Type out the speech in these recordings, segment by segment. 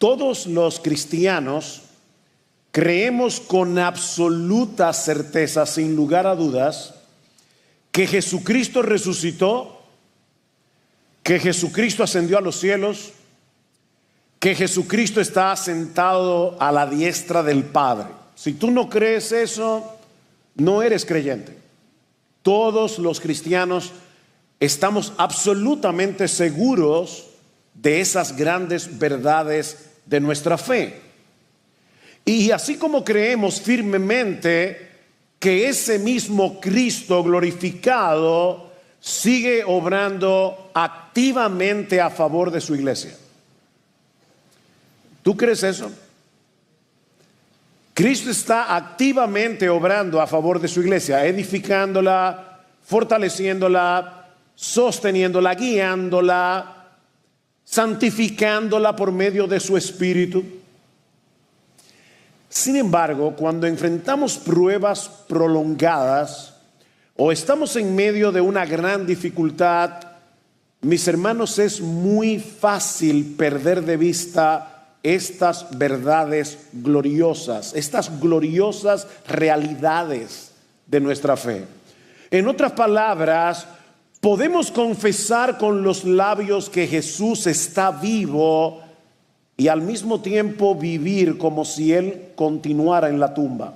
todos los cristianos creemos con absoluta certeza, sin lugar a dudas, que Jesucristo resucitó, que Jesucristo ascendió a los cielos, que Jesucristo está sentado a la diestra del Padre. Si tú no crees eso, no eres creyente. Todos los cristianos estamos absolutamente seguros de esas grandes verdades de nuestra fe. Y así como creemos firmemente que ese mismo Cristo glorificado sigue obrando activamente a favor de su iglesia. ¿Tú crees eso? Cristo está activamente obrando a favor de su iglesia, edificándola, fortaleciéndola, sosteniéndola, guiándola, santificándola por medio de su Espíritu. Sin embargo, cuando enfrentamos pruebas prolongadas o estamos en medio de una gran dificultad, mis hermanos, es muy fácil perder de vista estas verdades gloriosas, estas gloriosas realidades de nuestra fe. En otras palabras, podemos confesar con los labios que Jesús está vivo y al mismo tiempo vivir como si Él continuara en la tumba.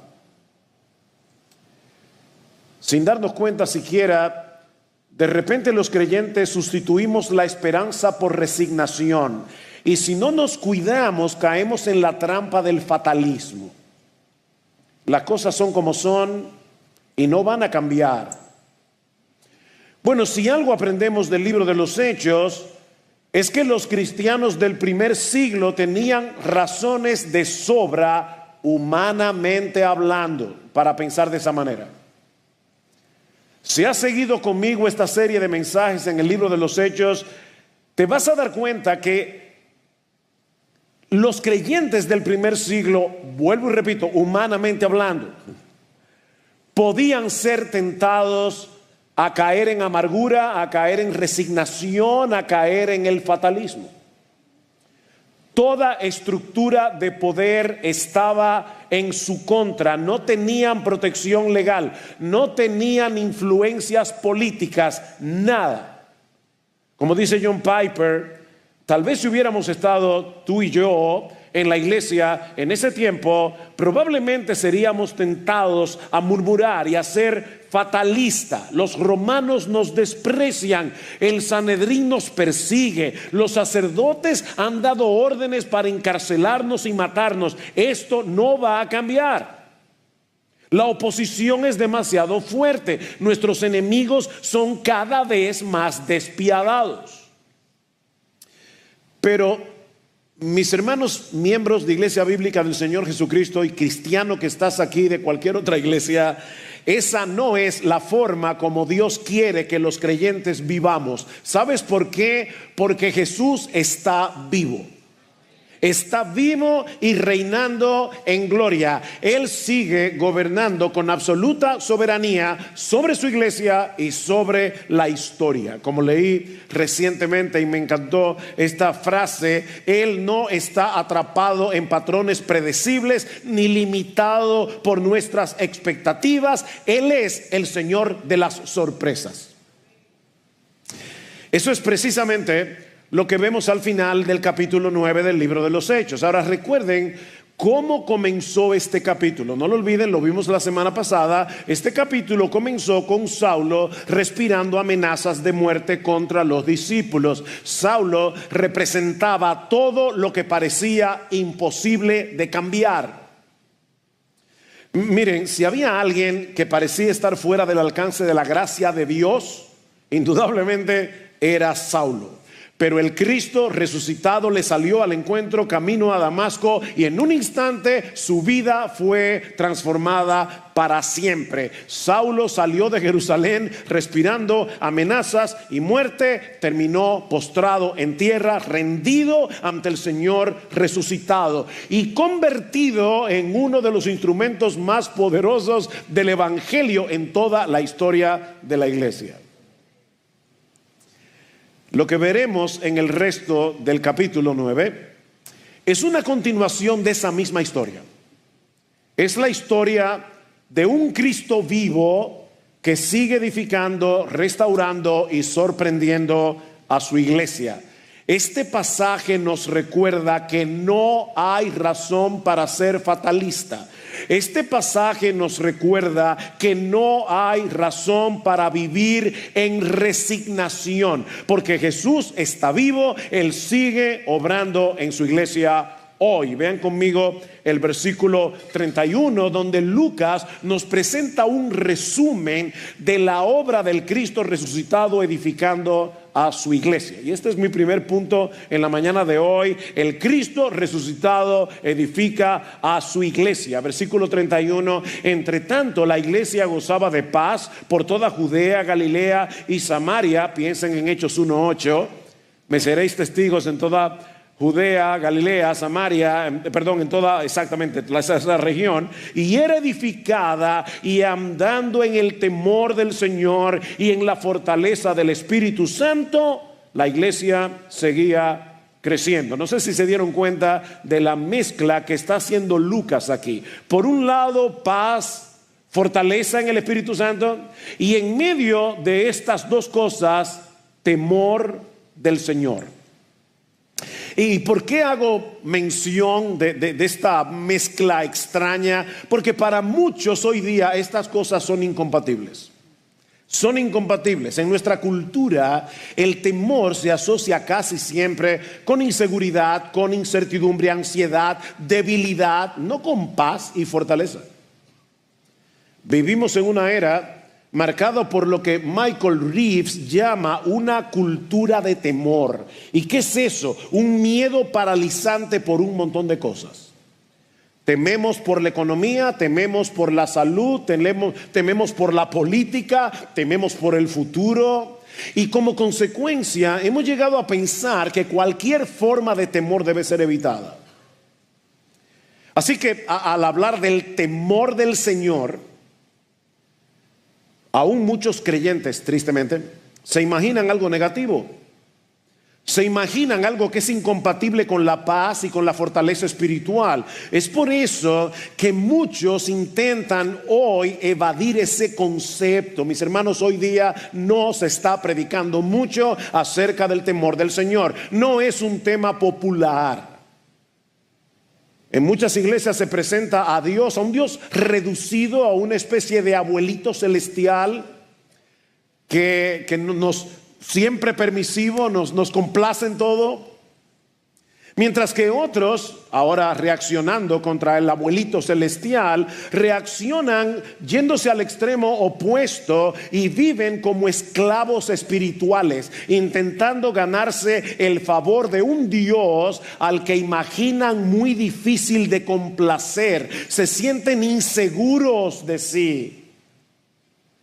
Sin darnos cuenta siquiera, de repente los creyentes sustituimos la esperanza por resignación. Y si no nos cuidamos, caemos en la trampa del fatalismo. Las cosas son como son y no van a cambiar. Bueno, si algo aprendemos del libro de los Hechos, es que los cristianos del primer siglo tenían razones de sobra, humanamente hablando, para pensar de esa manera. Si has seguido conmigo esta serie de mensajes en el libro de los Hechos, te vas a dar cuenta que los creyentes del primer siglo, vuelvo y repito, humanamente hablando, podían ser tentados a caer en amargura, a caer en resignación, a caer en el fatalismo. Toda estructura de poder estaba en su contra, no tenían protección legal, no tenían influencias políticas, nada. Como dice John Piper, tal vez si hubiéramos estado tú y yo en la iglesia en ese tiempo, probablemente seríamos tentados a murmurar y a ser fatalistas. Los romanos nos desprecian, el Sanedrín nos persigue, los sacerdotes han dado órdenes para encarcelarnos y matarnos. Esto no va a cambiar. La oposición es demasiado fuerte. Nuestros enemigos son cada vez más despiadados. Pero mis hermanos, miembros de Iglesia Bíblica del Señor Jesucristo y cristiano que estás aquí de cualquier otra iglesia, esa no es la forma como Dios quiere que los creyentes vivamos. ¿Sabes por qué? Porque Jesús está vivo. Está vivo y reinando en gloria. Él sigue gobernando con absoluta soberanía sobre su iglesia y sobre la historia. Como leí recientemente y me encantó esta frase, Él no está atrapado en patrones predecibles ni limitado por nuestras expectativas. Él es el Señor de las sorpresas. Eso es precisamente lo que vemos al final del capítulo 9 del libro de los Hechos. Ahora recuerden cómo comenzó este capítulo. No lo olviden, lo vimos la semana pasada. Este capítulo comenzó con Saulo respirando amenazas de muerte contra los discípulos. Saulo representaba todo lo que parecía imposible de cambiar. Miren, si había alguien que parecía estar fuera del alcance de la gracia de Dios, indudablemente era Saulo. Pero el Cristo resucitado le salió al encuentro camino a Damasco y en un instante su vida fue transformada para siempre. Saulo salió de Jerusalén respirando amenazas y muerte, terminó postrado en tierra, rendido ante el Señor resucitado y convertido en uno de los instrumentos más poderosos del evangelio en toda la historia de la iglesia. Lo que veremos en el resto del capítulo 9 es una continuación de esa misma historia. Es la historia de un Cristo vivo que sigue edificando, restaurando y sorprendiendo a su iglesia. Este pasaje nos recuerda que no hay razón para ser fatalista. Este pasaje nos recuerda que no hay razón para vivir en resignación, porque Jesús está vivo, Él sigue obrando en su iglesia hoy. Vean conmigo el versículo 31, donde Lucas nos presenta un resumen de la obra del Cristo resucitado edificando a su iglesia. Y este es mi primer punto en la mañana de hoy. El Cristo resucitado edifica a su iglesia. Versículo 31, entre tanto la iglesia gozaba de paz por toda Judea, Galilea y Samaria. Piensen en Hechos 1:8. Me seréis testigos en toda Judea, Galilea, Samaria, en toda exactamente esa región, y era edificada y andando en el temor del Señor y en la fortaleza del Espíritu Santo, la iglesia seguía creciendo. No sé si se dieron cuenta de la mezcla que está haciendo Lucas aquí. Por un lado, paz, fortaleza en el Espíritu Santo, y en medio de estas dos cosas, temor del Señor. ¿Y por qué hago mención de esta mezcla extraña? Porque para muchos hoy día estas cosas son incompatibles. Son incompatibles. En nuestra cultura el temor se asocia casi siempre con inseguridad, con incertidumbre, ansiedad, debilidad, no con paz y fortaleza. Vivimos en una era marcado por lo que Michael Reeves llama una cultura de temor. ¿Y qué es eso? Un miedo paralizante por un montón de cosas. Tememos por la economía, tememos por la salud, tememos por la política, tememos por el futuro. Y como consecuencia hemos llegado a pensar que cualquier forma de temor debe ser evitada. Así que al hablar del temor del Señor, aún muchos creyentes, tristemente, se imaginan algo negativo. Se imaginan algo que es incompatible con la paz y con la fortaleza espiritual. Es por eso que muchos intentan hoy evadir ese concepto. Mis hermanos, hoy día no se está predicando mucho acerca del temor del Señor. No es un tema popular. En muchas iglesias se presenta a Dios, a un Dios reducido a una especie de abuelito celestial que nos siempre permisivo, nos complace en todo. Mientras que otros, ahora reaccionando contra el abuelito celestial, reaccionan yéndose al extremo opuesto y viven como esclavos espirituales, intentando ganarse el favor de un Dios al que imaginan muy difícil de complacer. Se sienten inseguros de sí.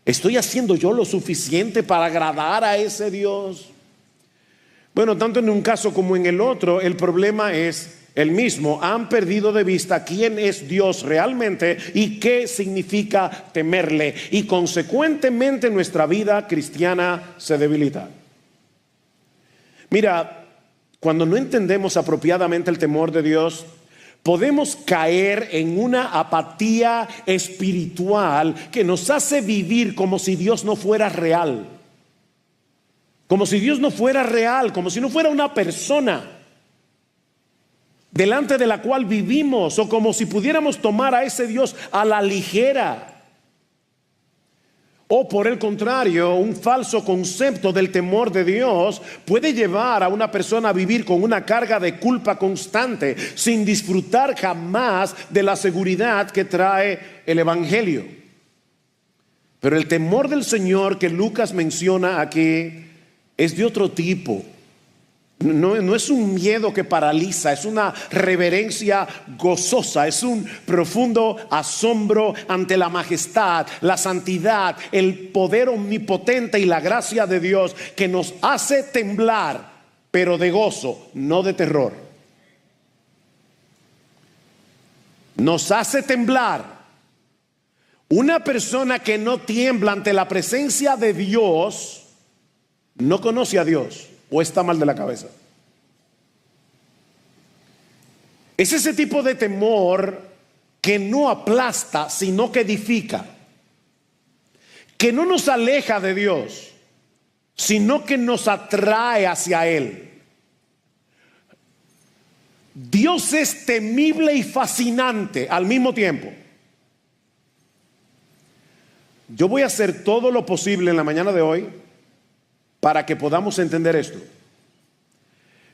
¿Estoy haciendo yo lo suficiente para agradar a ese Dios? Bueno, tanto en un caso como en el otro, el problema es el mismo. Han perdido de vista quién es Dios realmente y qué significa temerle. Y consecuentemente nuestra vida cristiana se debilita. Mira, cuando no entendemos apropiadamente el temor de Dios, podemos caer en una apatía espiritual que nos hace vivir como si Dios no fuera real. Como si Dios no fuera real, como si no fuera una persona delante de la cual vivimos, o como si pudiéramos tomar a ese Dios a la ligera. O por el contrario, un falso concepto del temor de Dios puede llevar a una persona a vivir con una carga de culpa constante, sin disfrutar jamás de la seguridad que trae el Evangelio. Pero el temor del Señor que Lucas menciona aquí es de otro tipo. No es un miedo que paraliza, es una reverencia gozosa, es un profundo asombro ante la majestad, la santidad, el poder omnipotente y la gracia de Dios que nos hace temblar, pero de gozo, no de terror. Nos hace temblar. Una persona que no tiembla ante la presencia de Dios no conoce a Dios o está mal de la cabeza. Es ese tipo de temor que no aplasta, sino que edifica, que no nos aleja de Dios, sino que nos atrae hacia Él. Dios es temible y fascinante al mismo tiempo. Yo voy a hacer todo lo posible en la mañana de hoy para que podamos entender esto.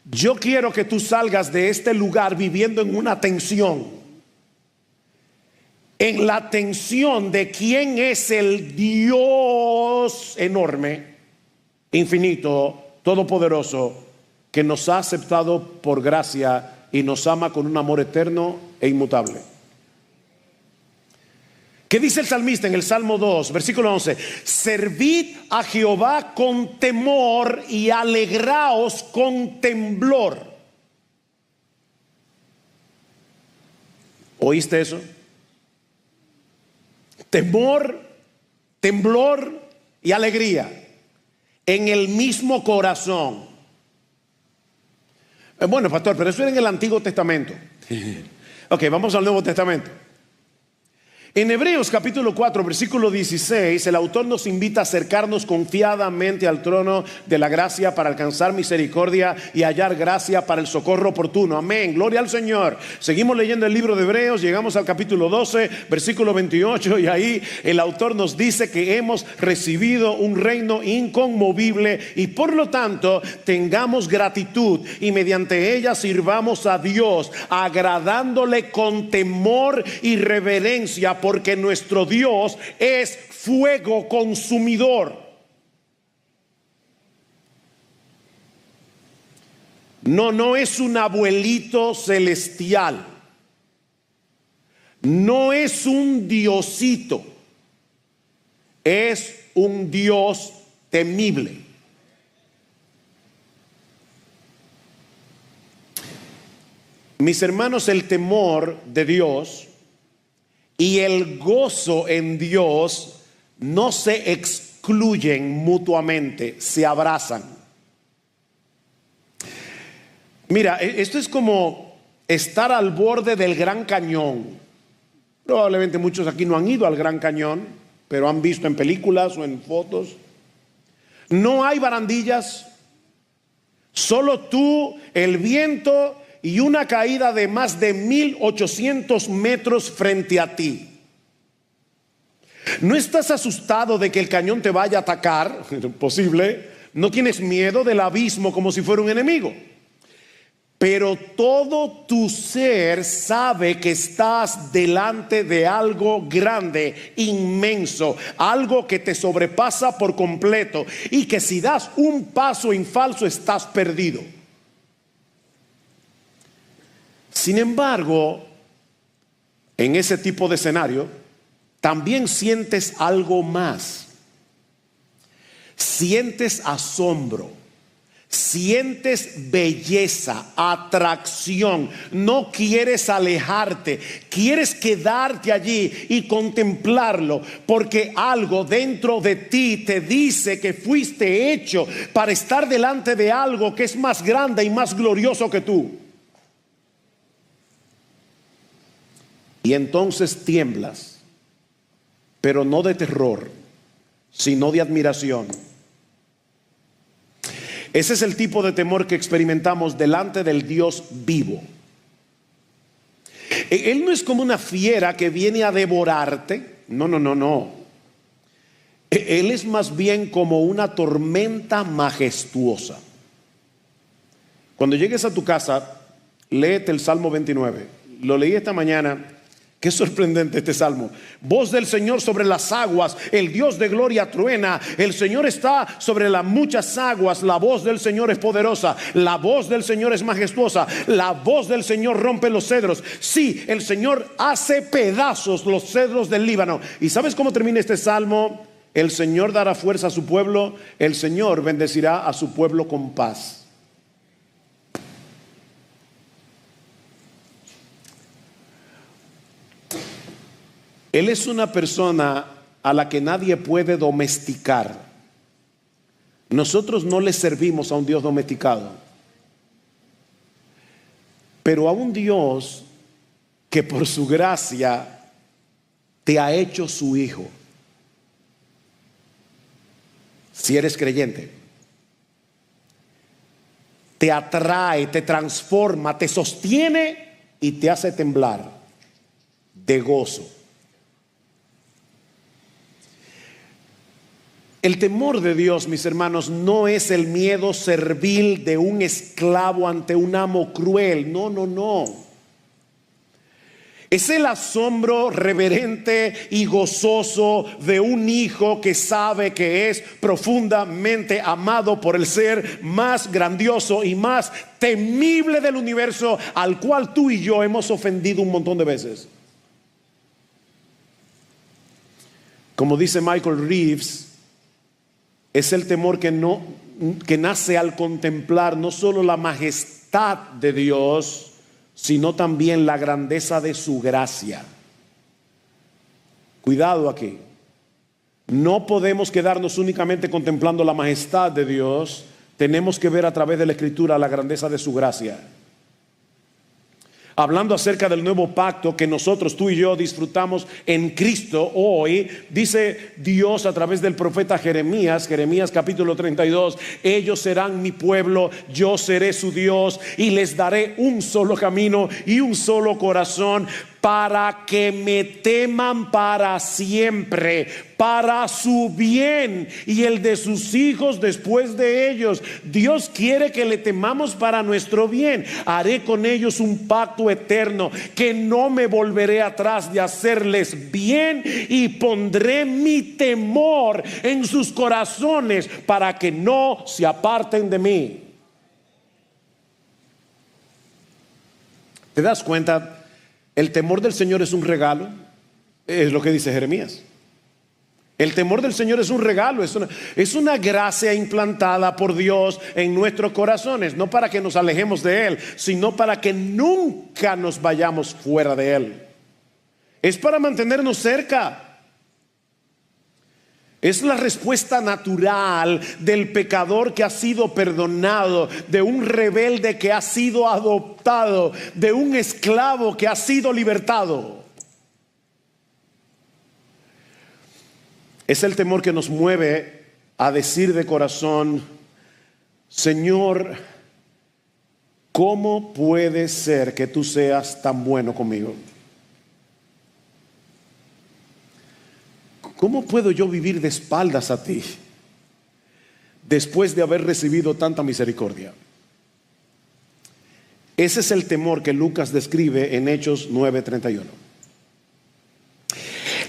Yo quiero que tú salgas de este lugar viviendo en una tensión, en la tensión de quién es el Dios enorme, infinito, todopoderoso, que nos ha aceptado por gracia y nos ama con un amor eterno e inmutable. ¿Qué dice el salmista en el Salmo 2, versículo 11? Servid a Jehová con temor y alegraos con temblor. ¿Oíste eso? Temor, temblor y alegría en el mismo corazón. Bueno, pastor, pero eso era en el Antiguo Testamento. Ok, vamos al Nuevo Testamento. En Hebreos capítulo 4 versículo 16, el autor nos invita a acercarnos confiadamente al trono de la gracia para alcanzar misericordia y hallar gracia para el socorro oportuno. Amén, gloria al Señor. Seguimos leyendo el libro de Hebreos, llegamos al capítulo 12 versículo 28 y ahí el autor nos dice que hemos recibido un reino inconmovible y por lo tanto tengamos gratitud y mediante ella sirvamos a Dios agradándole con temor y reverencia, porque nuestro Dios es fuego consumidor. No es un abuelito celestial. No es un diosito. Es un Dios temible. Mis hermanos, el temor de Dios y el gozo en Dios no se excluyen mutuamente, se abrazan. Mira, esto es como estar al borde del Gran Cañón. Probablemente muchos aquí no han ido al Gran Cañón, pero han visto en películas o en fotos. No hay barandillas, solo tú, el viento y una caída de más de 1800 metros frente a ti. No estás asustado de que el cañón te vaya a atacar, posible. No tienes miedo del abismo como si fuera un enemigo. Pero todo tu ser sabe que estás delante de algo grande, inmenso, algo que te sobrepasa por completo y que si das un paso en falso estás perdido. Sin embargo, en ese tipo de escenario, también sientes algo más. Sientes asombro, sientes belleza, atracción. No quieres alejarte, quieres quedarte allí y contemplarlo, porque algo dentro de ti te dice que fuiste hecho para estar delante de algo que es más grande y más glorioso que tú. Y entonces tiemblas, pero no de terror, sino de admiración. Ese es el tipo de temor que experimentamos delante del Dios vivo. Él no es como una fiera que viene a devorarte. No. Él es más bien como una tormenta majestuosa. Cuando llegues a tu casa, léete el Salmo 29. Lo leí esta mañana. Qué sorprendente este salmo. Voz del Señor sobre las aguas, el Dios de gloria truena. El Señor está sobre las muchas aguas. La voz del Señor es poderosa. La voz del Señor es majestuosa. La voz del Señor rompe los cedros. Sí, el Señor hace pedazos los cedros del Líbano. ¿Y sabes cómo termina este salmo? El Señor dará fuerza a su pueblo. El Señor bendecirá a su pueblo con paz. Él es una persona a la que nadie puede domesticar. Nosotros no le servimos a un Dios domesticado. pero a un Dios que por su gracia te ha hecho su hijo. Si eres creyente, te atrae, te transforma, te sostiene y te hace temblar de gozo. El temor de Dios, mis hermanos, no es el miedo servil de un esclavo ante un amo cruel. No, no, no. Es el asombro reverente y gozoso de un hijo que sabe que es profundamente amado por el ser más grandioso y más temible del universo, al cual tú y yo hemos ofendido un montón de veces. Como dice Michael Reeves, es el temor que nace al contemplar no solo la majestad de Dios, sino también la grandeza de su gracia. Cuidado aquí. No podemos quedarnos únicamente contemplando la majestad de Dios. Tenemos que ver a través de la Escritura la grandeza de su gracia. Hablando acerca del nuevo pacto que nosotros, tú y yo, disfrutamos en Cristo hoy, dice Dios a través del profeta Jeremías capítulo 32, ellos serán mi pueblo, yo seré su Dios y les daré un solo camino y un solo corazón, para que me teman para siempre, para su bien y el de sus hijos después de ellos. Dios quiere que le temamos para nuestro bien. Haré con ellos un pacto eterno, que no me volveré atrás de hacerles bien, y pondré mi temor en sus corazones para que no se aparten de mí. ¿Te das cuenta? El temor del Señor es un regalo, es lo que dice Jeremías. El temor del Señor es un regalo, es una gracia implantada por Dios en nuestros corazones, no para que nos alejemos de Él, sino para que nunca nos vayamos fuera de Él. Es para mantenernos cerca. Es la respuesta natural del pecador que ha sido perdonado, de un rebelde que ha sido adoptado, de un esclavo que ha sido libertado. Es el temor que nos mueve a decir de corazón: Señor, ¿cómo puede ser que tú seas tan bueno conmigo? ¿Cómo puedo yo vivir de espaldas a ti después de haber recibido tanta misericordia? Ese es el temor que Lucas describe en Hechos 9:31.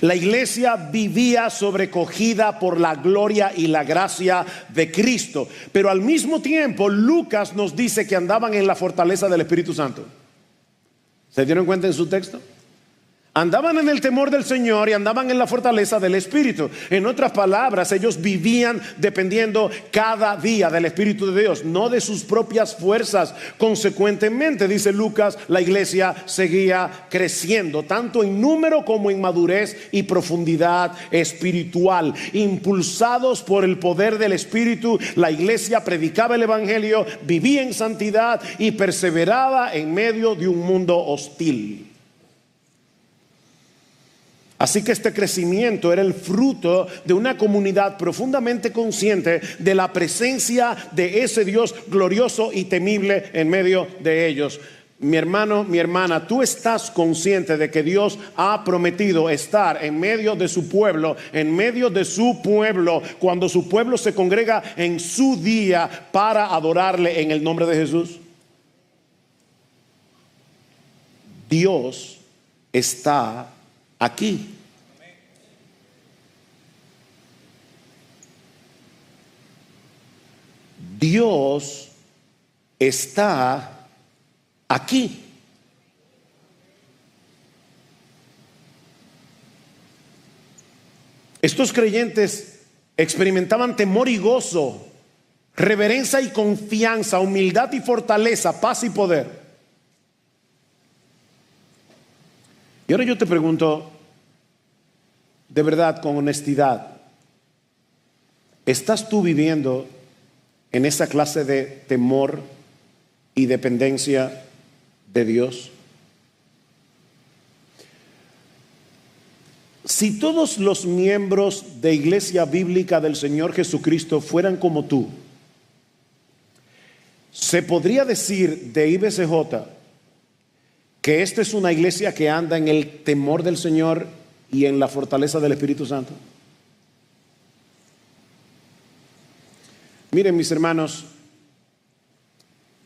La iglesia vivía sobrecogida por la gloria y la gracia de Cristo, pero al mismo tiempo Lucas nos dice que andaban en la fortaleza del Espíritu Santo. ¿Se dieron cuenta en su texto? Andaban en el temor del Señor y andaban en la fortaleza del Espíritu. En otras palabras, ellos vivían dependiendo cada día del Espíritu de Dios, no de sus propias fuerzas. Consecuentemente, dice Lucas, la iglesia seguía creciendo, tanto en número como en madurez y profundidad espiritual. Impulsados por el poder del Espíritu, la iglesia predicaba el Evangelio, vivía en santidad y perseveraba en medio de un mundo hostil. Así que este crecimiento era el fruto de una comunidad profundamente consciente de la presencia de ese Dios glorioso y temible en medio de ellos. Mi hermano, mi hermana, tú estás consciente de que Dios ha prometido estar en medio de su pueblo, cuando su pueblo se congrega en su día para adorarle en el nombre de Jesús. Dios está aquí. Dios está aquí. Estos creyentes experimentaban temor y gozo, reverencia y confianza, humildad y fortaleza, paz y poder. Y ahora yo te pregunto, de verdad, con honestidad, ¿estás tú viviendo en esa clase de temor y dependencia de Dios? Si todos los miembros de Iglesia Bíblica del Señor Jesucristo fueran como tú, se podría decir de IBCJ que esta es una iglesia que anda en el temor del Señor y en la fortaleza del Espíritu Santo. Miren, mis hermanos,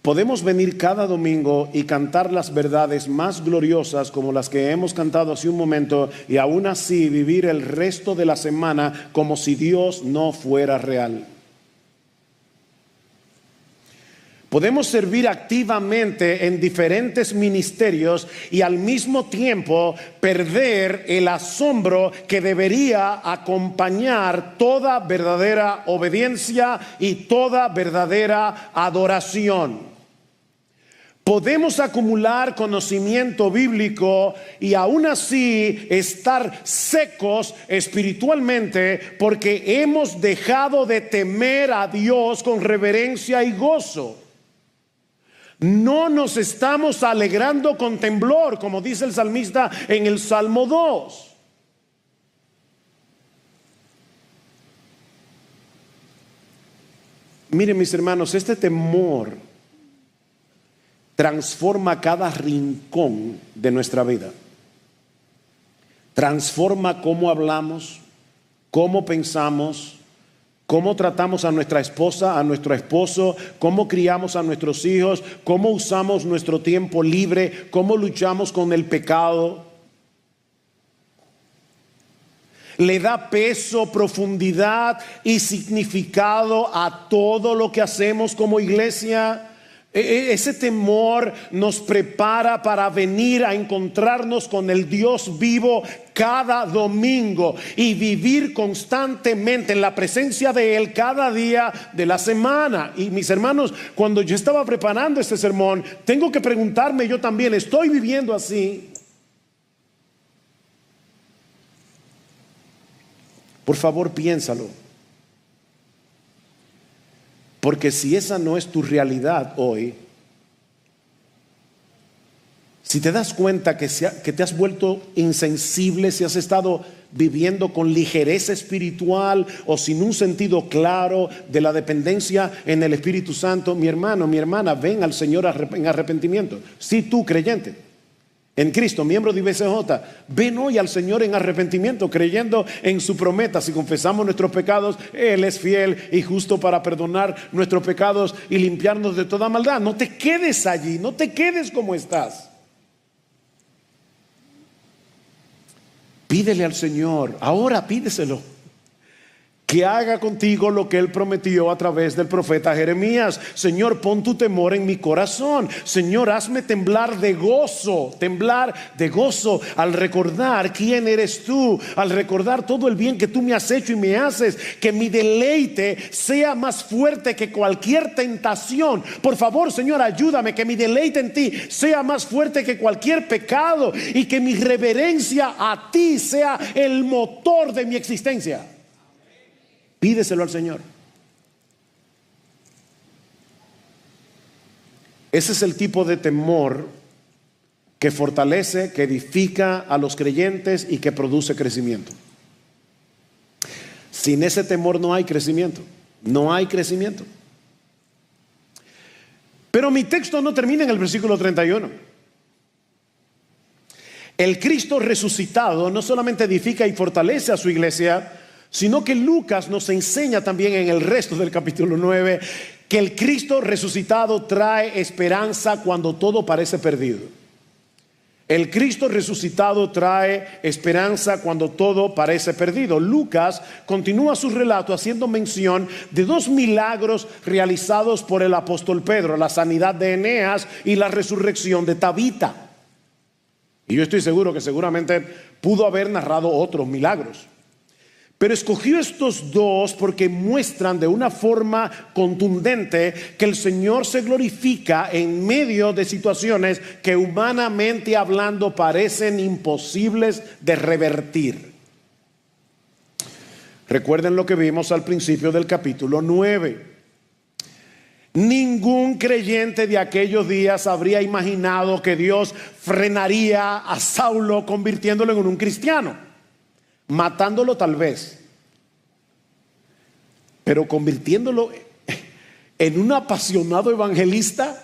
podemos venir cada domingo y cantar las verdades más gloriosas como las que hemos cantado hace un momento, y aún así vivir el resto de la semana como si Dios no fuera real. Podemos servir activamente en diferentes ministerios y al mismo tiempo perder el asombro que debería acompañar toda verdadera obediencia y toda verdadera adoración. Podemos acumular conocimiento bíblico y aún así estar secos espiritualmente porque hemos dejado de temer a Dios con reverencia y gozo. No nos estamos alegrando con temblor, como dice el salmista en el Salmo 2. Miren, mis hermanos, este temor transforma cada rincón de nuestra vida. Transforma cómo hablamos, cómo pensamos, cómo tratamos a nuestra esposa, a nuestro esposo, cómo criamos a nuestros hijos, cómo usamos nuestro tiempo libre, cómo luchamos con el pecado. Le da peso, profundidad y significado a todo lo que hacemos como iglesia. Ese temor nos prepara para venir a encontrarnos con el Dios vivo cada domingo y vivir constantemente en la presencia de Él cada día de la semana. Y mis hermanos, cuando yo estaba preparando este sermón, tengo que preguntarme yo también, ¿estoy viviendo así? Por favor, piénsalo. Porque si esa no es tu realidad hoy, si te das cuenta que te has vuelto insensible, si has estado viviendo con ligereza espiritual o sin un sentido claro de la dependencia en el Espíritu Santo, mi hermano, mi hermana, ven al Señor en arrepentimiento. Si tú, creyente en Cristo, miembro de IBCJ, ven hoy al Señor en arrepentimiento, creyendo en su promesa. Si confesamos nuestros pecados, Él es fiel y justo para perdonar nuestros pecados y limpiarnos de toda maldad. No te quedes allí, no te quedes como estás. Pídele al Señor, ahora pídeselo, que haga contigo lo que Él prometió a través del profeta Jeremías. Señor, pon tu temor en mi corazón. Señor, hazme temblar de gozo al recordar quién eres tú, al recordar todo el bien que tú me has hecho y me haces. Que mi deleite sea más fuerte que cualquier tentación. Por favor, Señor, ayúdame, que mi deleite en ti sea más fuerte que cualquier pecado y que mi reverencia a ti sea el motor de mi existencia. Pídeselo al Señor. Ese es el tipo de temor que fortalece, que edifica a los creyentes y que produce crecimiento. Sin ese temor no hay crecimiento. No hay crecimiento. Pero mi texto no termina en el versículo 31. El Cristo resucitado no solamente edifica y fortalece a su iglesia, sino que Lucas nos enseña también en el resto del capítulo 9 que el Cristo resucitado trae esperanza cuando todo parece perdido. El Cristo resucitado trae esperanza cuando todo parece perdido. Lucas continúa su relato haciendo mención de dos milagros realizados por el apóstol Pedro: la sanidad de Eneas y la resurrección de Tabita. Y yo estoy seguro que seguramente pudo haber narrado otros milagros, pero escogió estos dos porque muestran de una forma contundente que el Señor se glorifica en medio de situaciones que humanamente hablando parecen imposibles de revertir. Recuerden lo que vimos al principio del capítulo 9. Ningún creyente de aquellos días habría imaginado que Dios frenaría a Saulo convirtiéndolo en un cristiano, matándolo tal vez, pero convirtiéndolo en un apasionado evangelista.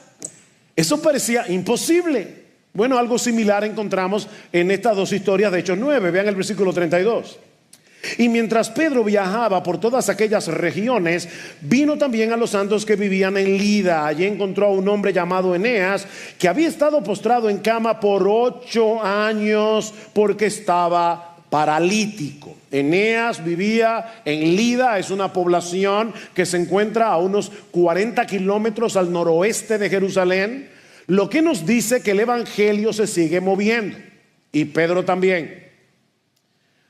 Eso parecía imposible. Bueno, algo similar encontramos en estas dos historias de Hechos 9. Vean el versículo 32. Y mientras Pedro viajaba por todas aquellas regiones, vino también a los santos que vivían en Lida. Allí encontró a un hombre llamado Eneas, que había estado postrado en cama por 8 años porque estaba paralítico. Eneas vivía en Lida, es una población que se encuentra a unos 40 kilómetros al noroeste de Jerusalén, lo que nos dice que el evangelio se sigue moviendo, y Pedro también.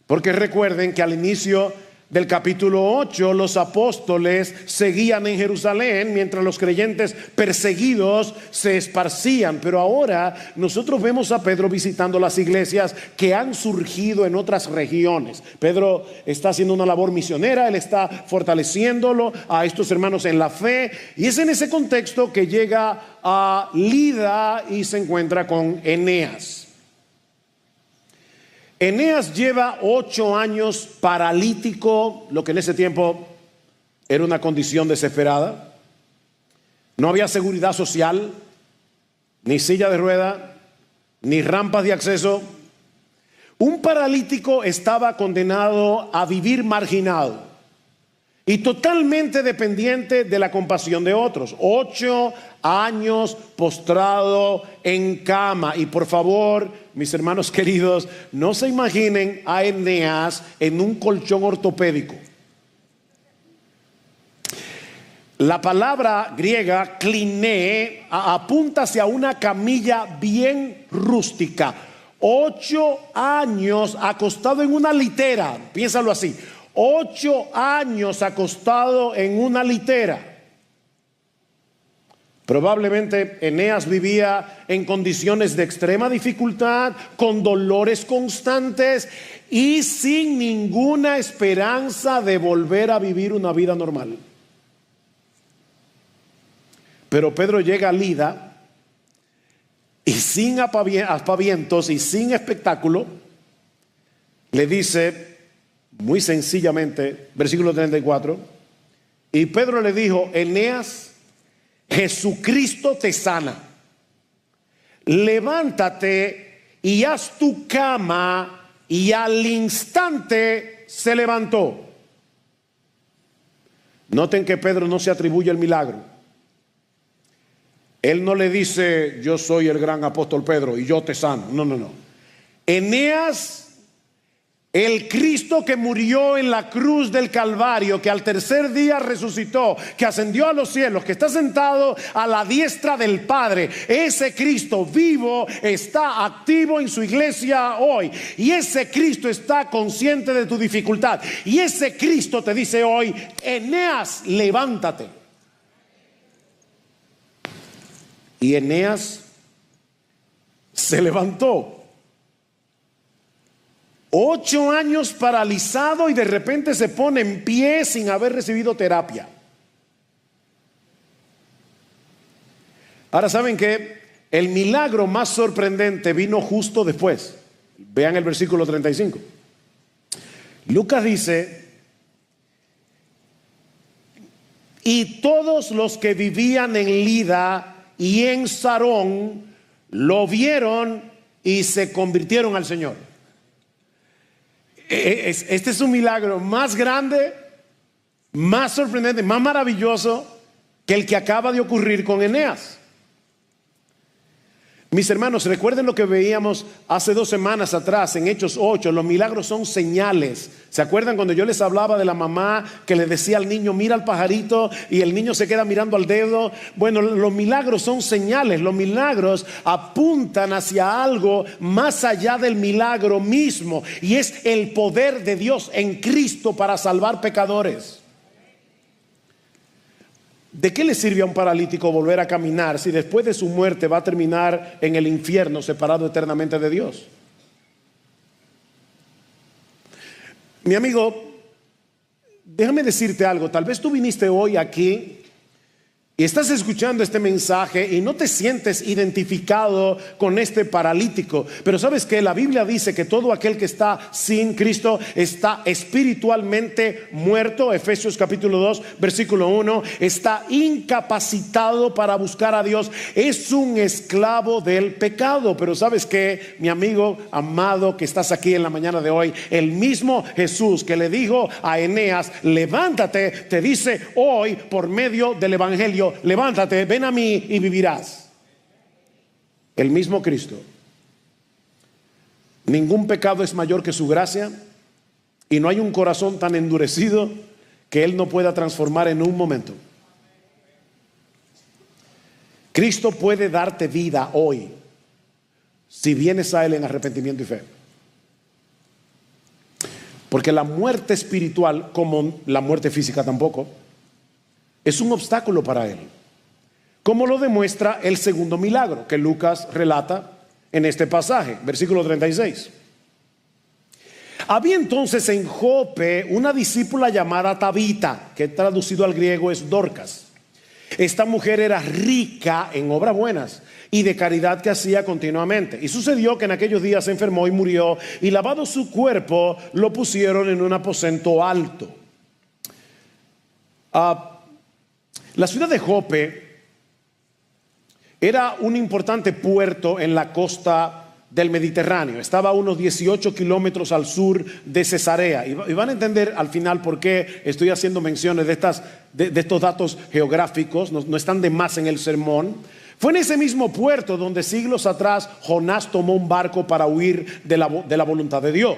Porque recuerden que al inicio del capítulo 8 los apóstoles seguían en Jerusalén mientras los creyentes perseguidos se esparcían. Pero ahora nosotros vemos a Pedro visitando las iglesias que han surgido en otras regiones. Pedro está haciendo una labor misionera, él está fortaleciéndolo a estos hermanos en la fe. Y es en ese contexto que llega a Lida y se encuentra con Eneas. Eneas lleva 8 años paralítico, lo que en ese tiempo era una condición desesperada. No había seguridad social, ni silla de rueda, ni rampas de acceso. Un paralítico estaba condenado a vivir marginado y totalmente dependiente de la compasión de otros. 8 años postrado en cama. Y por favor, mis hermanos queridos, no se imaginen a Eneas en un colchón ortopédico. La palabra griega kliné apunta hacia una camilla bien rústica. 8 años acostado en una litera, piénsalo así. 8 años acostado en una litera. Probablemente Eneas vivía en condiciones de extrema dificultad, con dolores constantes y sin ninguna esperanza de volver a vivir una vida normal. Pero Pedro llega a Lida y sin aspavientos y sin espectáculo, le dice muy sencillamente, versículo 34, y Pedro le dijo: Eneas, Jesucristo te sana. Levántate y haz tu cama. Y al instante se levantó. Noten que Pedro no se atribuye el milagro. Él no le dice: yo soy el gran apóstol Pedro y yo te sano. No. Eneas, el Cristo que murió en la cruz del Calvario, que al tercer día resucitó, que ascendió a los cielos, que está sentado a la diestra del Padre, ese Cristo vivo está activo en su iglesia hoy. Y ese Cristo está consciente de tu dificultad. Y ese Cristo te dice hoy: Eneas, levántate. Y Eneas se levantó. 8 años paralizado y de repente se pone en pie sin haber recibido terapia. Ahora, ¿saben qué? El milagro más sorprendente vino justo después. Vean el versículo 35. Lucas dice: y todos los que vivían en Lida y en Sarón lo vieron y se convirtieron al Señor. Este es un milagro más grande, más sorprendente, más maravilloso que el que acaba de ocurrir con Eneas. Mis hermanos, recuerden lo que veíamos hace 2 semanas atrás en Hechos 8. Los milagros son señales. ¿Se acuerdan cuando yo les hablaba de la mamá que le decía al niño: mira al pajarito, y el niño se queda mirando al dedo? Bueno, los milagros son señales. Los milagros apuntan hacia algo más allá del milagro mismo, y es el poder de Dios en Cristo para salvar pecadores. ¿De qué le sirve a un paralítico volver a caminar si después de su muerte va a terminar en el infierno, separado eternamente de Dios? Mi amigo, déjame decirte algo. Tal vez tú viniste hoy aquí y estás escuchando este mensaje y no te sientes identificado con este paralítico, pero sabes que la Biblia dice que todo aquel que está sin Cristo está espiritualmente muerto. Efesios capítulo 2 versículo 1, está incapacitado para buscar a Dios, es un esclavo del pecado. Pero sabes que, mi amigo amado que estás aquí en la mañana de hoy, el mismo Jesús que le dijo a Eneas, levántate, te dice hoy por medio del evangelio, levántate, ven a mí y vivirás. El mismo Cristo. Ningún pecado es mayor que su gracia, y no hay un corazón tan endurecido que Él no pueda transformar en un momento. Cristo puede darte vida hoy si vienes a Él en arrepentimiento y fe. Porque la muerte espiritual, como la muerte física tampoco, es un obstáculo para Él, como lo demuestra el segundo milagro que Lucas relata en este pasaje, versículo 36. Había entonces en Jope una discípula llamada Tabita, que traducido al griego es Dorcas. Esta mujer era rica en obras buenas y de caridad que hacía continuamente. Y sucedió que en aquellos días se enfermó y murió, y lavado su cuerpo lo pusieron en un aposento alto. La ciudad de Jope era un importante puerto en la costa del Mediterráneo. Estaba a unos 18 kilómetros al sur de Cesarea. Y van a entender al final por qué estoy haciendo menciones de estos datos geográficos. No están de más en el sermón. Fue en ese mismo puerto donde siglos atrás Jonás tomó un barco para huir de la voluntad de Dios.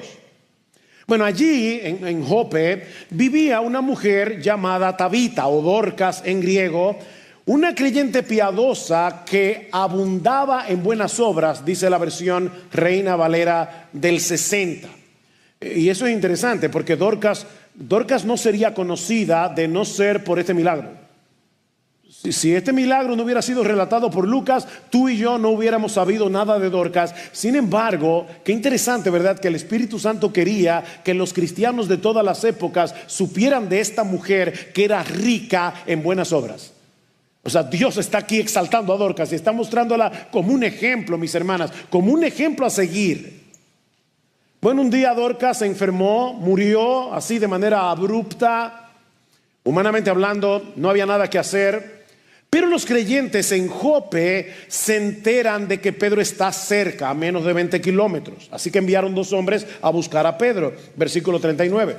Bueno, allí en Jope vivía una mujer llamada Tabita, o Dorcas en griego, una creyente piadosa que abundaba en buenas obras, dice la versión Reina Valera del 60. Y eso es interesante porque Dorcas no sería conocida de no ser por este milagro. Si este milagro no hubiera sido relatado por Lucas, tú y yo no hubiéramos sabido nada de Dorcas. Sin embargo, qué interesante, ¿verdad? Que el Espíritu Santo quería que los cristianos de todas las épocas supieran de esta mujer que era rica en buenas obras. O sea, Dios está aquí exaltando a Dorcas y está mostrándola como un ejemplo, mis hermanas, como un ejemplo a seguir. Bueno, un día Dorcas se enfermó, murió así de manera abrupta. Humanamente hablando, no había nada que hacer. Pero los creyentes en Jope se enteran de que Pedro está cerca, a menos de 20 kilómetros. Así que enviaron 2 hombres a buscar a Pedro. Versículo 39.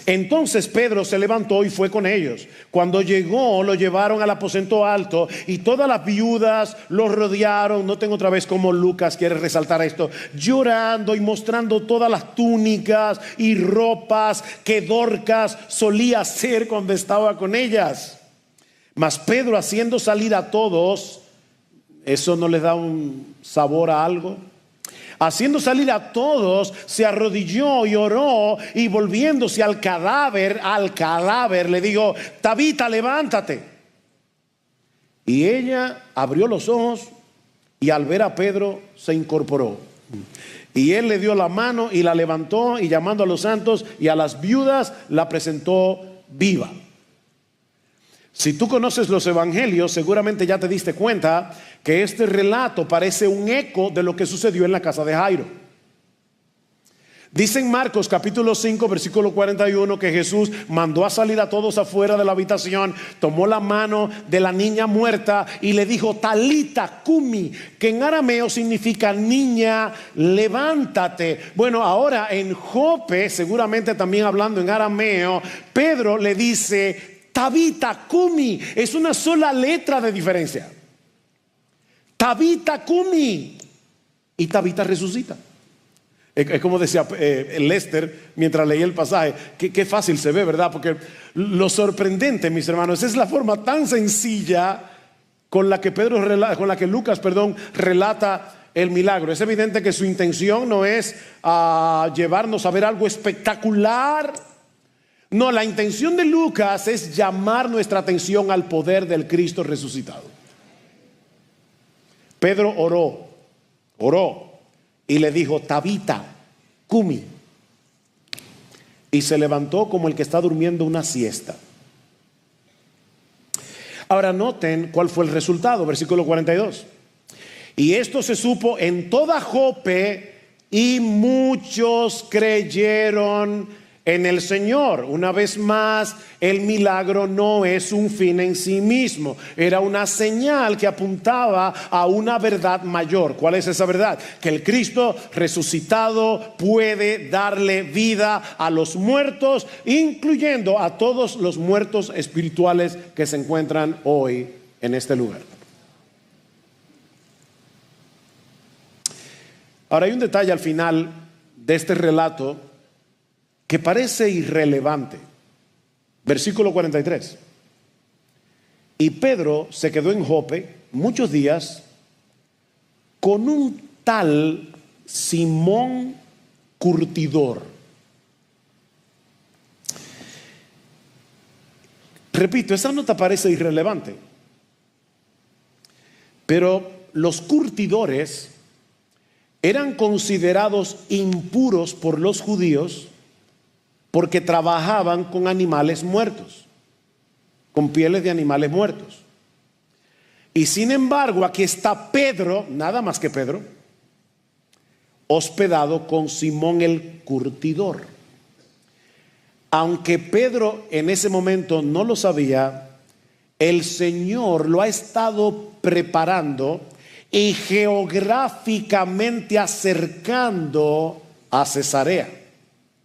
Entonces Pedro se levantó y fue con ellos. Cuando llegó, lo llevaron al aposento alto y todas las viudas lo rodearon. Noten otra vez cómo Lucas quiere resaltar esto, llorando y mostrando todas las túnicas y ropas que Dorcas solía hacer cuando estaba con ellas. Mas Pedro, haciendo salir a todos, ¿eso no les da un sabor a algo? Haciendo salir a todos, se arrodilló y oró, y volviéndose al cadáver le dijo: Tabita, levántate. Y ella abrió los ojos y al ver a Pedro se incorporó. Y él le dio la mano y la levantó, y llamando a los santos y a las viudas la presentó viva. Si tú conoces los evangelios, seguramente ya te diste cuenta que este relato parece un eco de lo que sucedió en la casa de Jairo. Dice en Marcos capítulo 5 versículo 41 que Jesús mandó a salir a todos afuera de la habitación, tomó la mano de la niña muerta y le dijo: Talita cumi, que en arameo significa niña, levántate. Bueno, ahora en Jope, seguramente también hablando en arameo, Pedro le dice: Tabita cumi, es una sola letra de diferencia. Tabita cumi, y Tabita resucita. Es como decía Lester mientras leía el pasaje, qué fácil se ve, ¿verdad? Porque lo sorprendente, mis hermanos, es la forma tan sencilla con la que Lucas relata el milagro. Es evidente que su intención no es llevarnos a ver algo espectacular. No, la intención de Lucas es llamar nuestra atención al poder del Cristo resucitado. Pedro oró y le dijo: Tabita cumi, y se levantó como el que está durmiendo una siesta. Ahora noten cuál fue el resultado, versículo 42. Y esto se supo en toda Jope y muchos creyeron en el Señor. Una vez más, el milagro no es un fin en sí mismo. Era una señal que apuntaba a una verdad mayor. ¿Cuál es esa verdad? Que el Cristo resucitado puede darle vida a los muertos, incluyendo a todos los muertos espirituales que se encuentran hoy en este lugar. Ahora hay un detalle al final de este relato que parece irrelevante. Versículo 43. Y Pedro se quedó en Jope muchos días con un tal Simón curtidor. Repito, esa nota parece irrelevante, pero los curtidores eran considerados impuros por los judíos porque trabajaban con animales muertos, con pieles de animales muertos. Y sin embargo, aquí está Pedro, nada más que Pedro, hospedado con Simón el curtidor. Aunque Pedro en ese momento no lo sabía, el Señor lo ha estado preparando y geográficamente acercando a Cesarea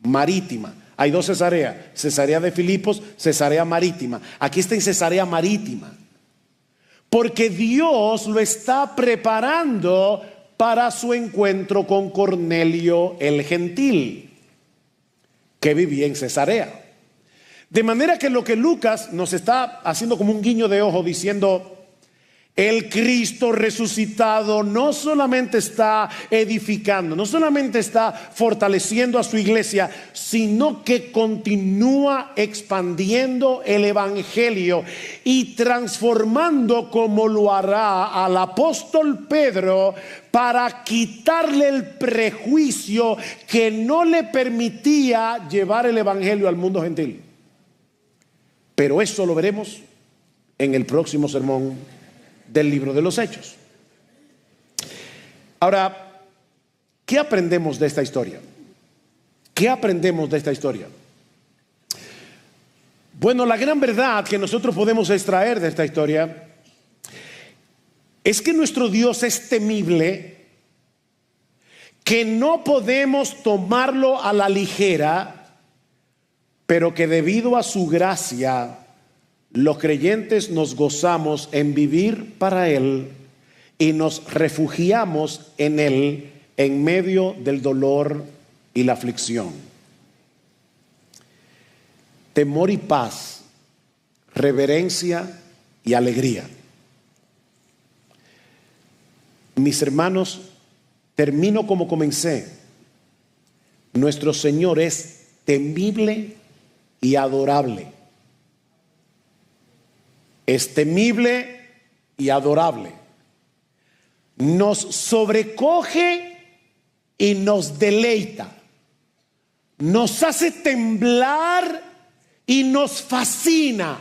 Marítima. Hay dos Cesareas, Cesarea de Filipos, Cesarea Marítima. Aquí está en Cesarea Marítima, porque Dios lo está preparando para su encuentro con Cornelio el gentil, que vivía en Cesarea. De manera que lo que Lucas nos está haciendo como un guiño de ojo, diciendo: el Cristo resucitado no solamente está edificando, no solamente está fortaleciendo a su iglesia, sino que continúa expandiendo el evangelio y transformando, como lo hará al apóstol Pedro, para quitarle el prejuicio que no le permitía llevar el evangelio al mundo gentil. Pero eso lo veremos en el próximo sermón del libro de los Hechos. Ahora, ¿qué aprendemos de esta historia? ¿Qué aprendemos de esta historia? Bueno, la gran verdad que nosotros podemos extraer de esta historia es que nuestro Dios es temible, que no podemos tomarlo a la ligera, pero que debido a su gracia, los creyentes nos gozamos en vivir para Él y nos refugiamos en Él en medio del dolor y la aflicción. Temor y paz, reverencia y alegría. Mis hermanos, termino como comencé. Nuestro Señor es temible y adorable. Es temible y adorable. Nos sobrecoge y nos deleita. Nos hace temblar y nos fascina,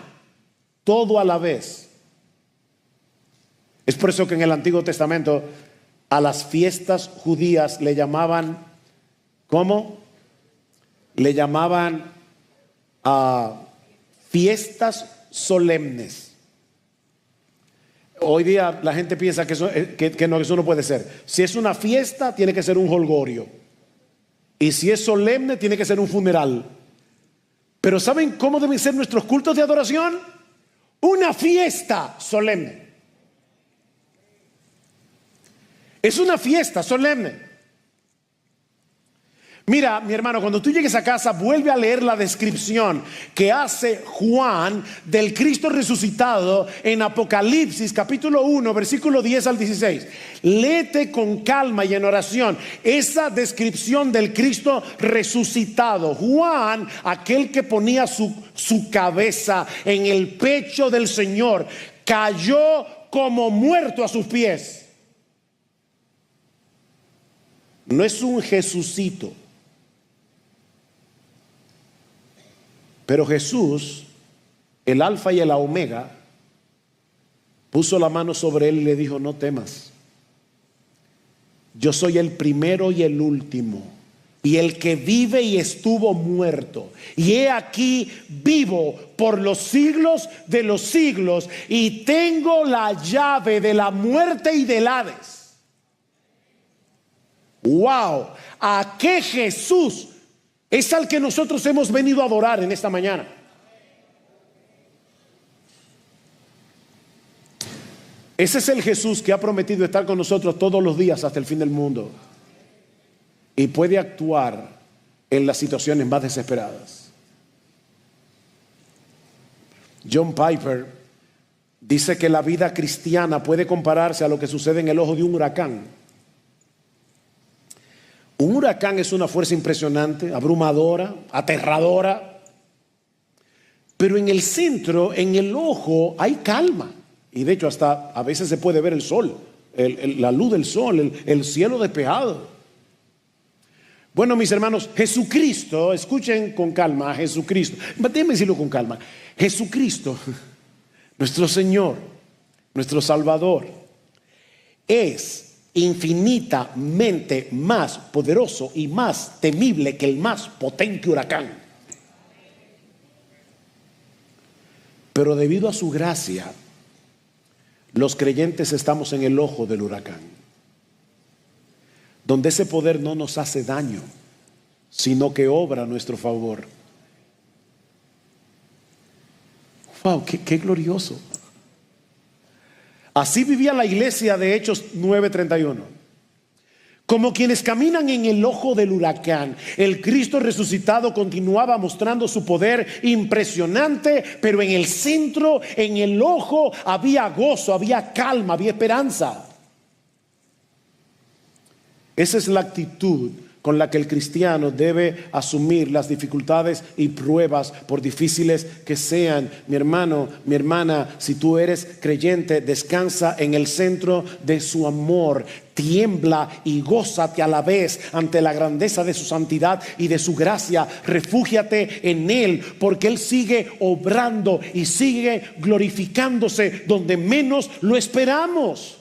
todo a la vez. Es por eso que en el Antiguo Testamento a las fiestas judías le llamaban, ¿cómo? Le llamaban a fiestas solemnes. Hoy día la gente piensa que eso no puede ser. Si es una fiesta, tiene que ser un jolgorio. Y si es solemne, tiene que ser un funeral. Pero ¿saben cómo deben ser nuestros cultos de adoración? Una fiesta solemne. Es una fiesta solemne. Mira, mi hermano, cuando tú llegues a casa, vuelve a leer la descripción que hace Juan del Cristo resucitado en Apocalipsis capítulo 1, versículo 10 al 16. Léete con calma y en oración esa descripción del Cristo resucitado. Juan, aquel que ponía su cabeza en el pecho del Señor, cayó como muerto a sus pies. No es un Jesucito. Pero Jesús, el alfa y el omega, puso la mano sobre él y le dijo: no temas. Yo soy el primero y el último, y el que vive y estuvo muerto. Y he aquí vivo por los siglos de los siglos, y tengo la llave de la muerte y del Hades. ¡Wow! ¿A qué Jesús es al que nosotros hemos venido a adorar en esta mañana? Ese es el Jesús que ha prometido estar con nosotros todos los días hasta el fin del mundo, y puede actuar en las situaciones más desesperadas. John Piper dice que la vida cristiana puede compararse a lo que sucede en el ojo de un huracán. Un huracán es una fuerza impresionante, abrumadora, aterradora, pero en el centro, en el ojo, hay calma. Y de hecho hasta a veces se puede ver el sol, la luz del sol, el cielo despejado. Bueno, mis hermanos, Jesucristo, escuchen con calma a Jesucristo. Déjenme decirlo con calma. Jesucristo, nuestro Señor, nuestro Salvador, es infinitamente más poderoso y más temible que el más potente huracán. Pero debido a su gracia, los creyentes estamos en el ojo del huracán, donde ese poder no nos hace daño, sino que obra a nuestro favor. ¡Wow! ¡Qué glorioso! Así vivía la iglesia de Hechos 9:31. Como quienes caminan en el ojo del huracán, el Cristo resucitado continuaba mostrando su poder impresionante, pero en el centro, en el ojo, había gozo, había calma, había esperanza. Esa es la actitud con la que el cristiano debe asumir las dificultades y pruebas, por difíciles que sean. Mi hermano, mi hermana, si tú eres creyente, descansa en el centro de su amor. Tiembla y gózate a la vez ante la grandeza de su santidad y de su gracia. Refúgiate en Él, porque Él sigue obrando y sigue glorificándose donde menos lo esperamos.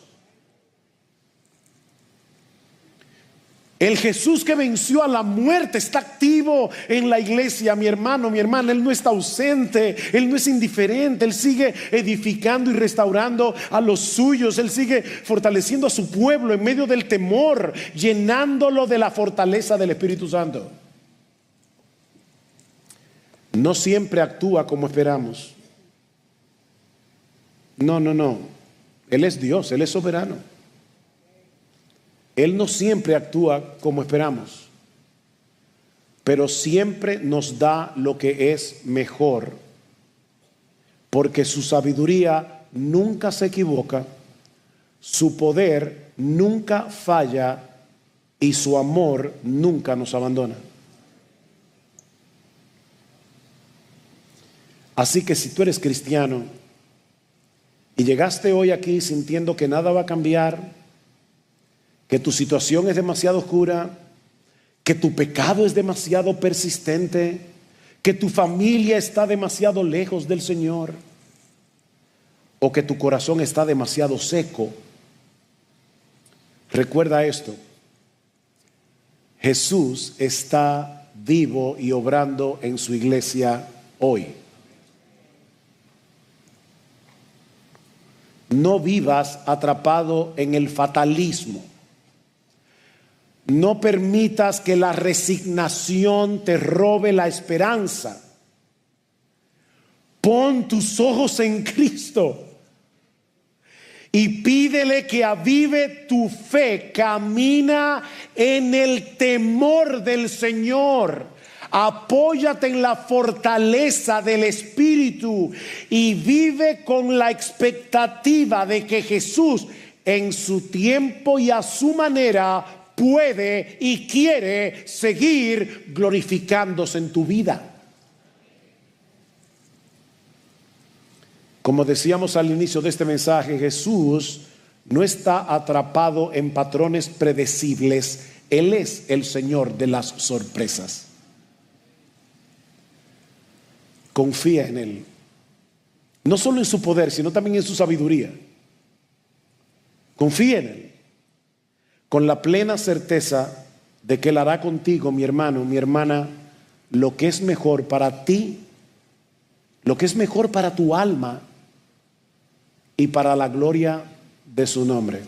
El Jesús que venció a la muerte está activo en la iglesia, mi hermano, mi hermana. Él no está ausente, Él no es indiferente. Él sigue edificando y restaurando a los suyos. Él sigue fortaleciendo a su pueblo en medio del temor, llenándolo de la fortaleza del Espíritu Santo. No siempre actúa como esperamos. No. Él es Dios, Él es soberano. Él no siempre actúa como esperamos, pero siempre nos da lo que es mejor, porque su sabiduría nunca se equivoca, su poder nunca falla y su amor nunca nos abandona. Así que si tú eres cristiano y llegaste hoy aquí sintiendo que nada va a cambiar, que tu situación es demasiado oscura, que tu pecado es demasiado persistente, que tu familia está demasiado lejos del Señor, o que tu corazón está demasiado seco, recuerda esto: Jesús está vivo y obrando en su iglesia hoy. No vivas atrapado en el fatalismo. No permitas que la resignación te robe la esperanza. Pon tus ojos en Cristo y pídele que avive tu fe. Camina en el temor del Señor. Apóyate en la fortaleza del Espíritu y vive con la expectativa de que Jesús, en su tiempo y a su manera, puede y quiere seguir glorificándose en tu vida. Como decíamos al inicio de este mensaje, Jesús no está atrapado en patrones predecibles. Él es el Señor de las sorpresas. Confía en Él. No solo en su poder, sino también en su sabiduría. Confía en Él, con la plena certeza de que Él hará contigo, mi hermano, mi hermana, lo que es mejor para ti, lo que es mejor para tu alma y para la gloria de su nombre.